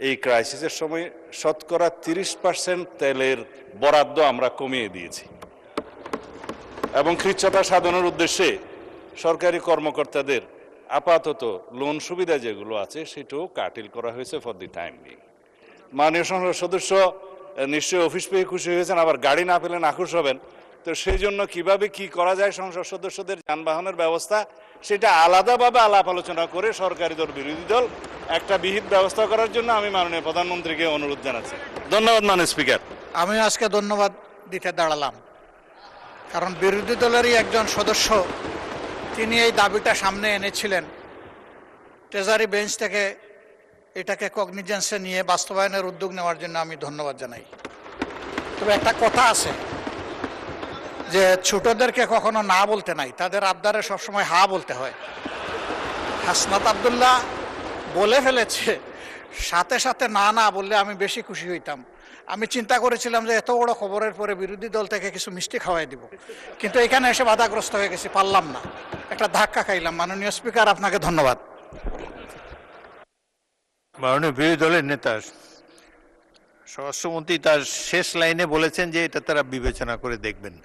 এই ক্রাইসিসের সময় শতকরা 30% তেলের বরাদ্দ আমরা কমিয়ে দিয়েছি এবং কৃচ্ছ্রতা সাধনের উদ্দেশ্যে সরকারি কর্মকর্তাদের আপাতত লোন সুবিধা যেগুলো আছে সেটাও কাটিল করা হয়েছে ফর দি টাইম বিং। মাননীয় সংসদ সদস্য নিশ্চয়ই অফিস পেয়ে খুশি হয়েছেন, আবার গাড়ি না পেলে নাখুশ হবেন। তো সেই জন্য কিভাবে কি করা যায় সংসদ সদস্যদের যানবাহনের ব্যবস্থা সেটা আলাদাভাবে আলাপ আলোচনা করে সরকারি দল বিরোধী দল একটা বিহিত ব্যবস্থা করার জন্য আমি মাননীয় প্রধানমন্ত্রীকে অনুরোধ জানাচ্ছি। ধন্যবাদ মাননীয় স্পিকার। আমি আজকে ধন্যবাদ দিতে দাঁড়ালাম, কারণ বিরোধী দলেরই একজন সদস্য তিনি এই দাবিটা সামনে এনেছিলেন। ট্রেজারি বেঞ্চ থেকে এটাকে কগনিজেন্সে নিয়ে বাস্তবায়নের উদ্যোগ নেওয়ার জন্য আমি ধন্যবাদ জানাই। তবে একটা কথা আছে যে ছোটদেরকে কখনো না বলতে নাই, তাদের আবদারে সবসময় হা বলতে হয়। হাসনাত আবদুল্লাহ বলে ফেলেছে, সাথে সাথে না না বললে আমি বেশি খুশি হইতাম। আমি চিন্তা করেছিলাম যে এত বড় খবরের পরে বিরোধী দল থেকে কিছু মিষ্টি খাওয়াই দিব, কিন্তু এখানে এসে বাধাগ্রস্ত হয়ে গেছি, পারলাম না, একটা ধাক্কা খাইলাম। মাননীয় স্পিকার, আপনাকে ধন্যবাদ। মাননীয় বিরোধী দলের নেতা স্বরাষ্ট্রমন্ত্রী তার শেষ লাইনে বলেছেন যে এটা তারা বিবেচনা করে দেখবেন।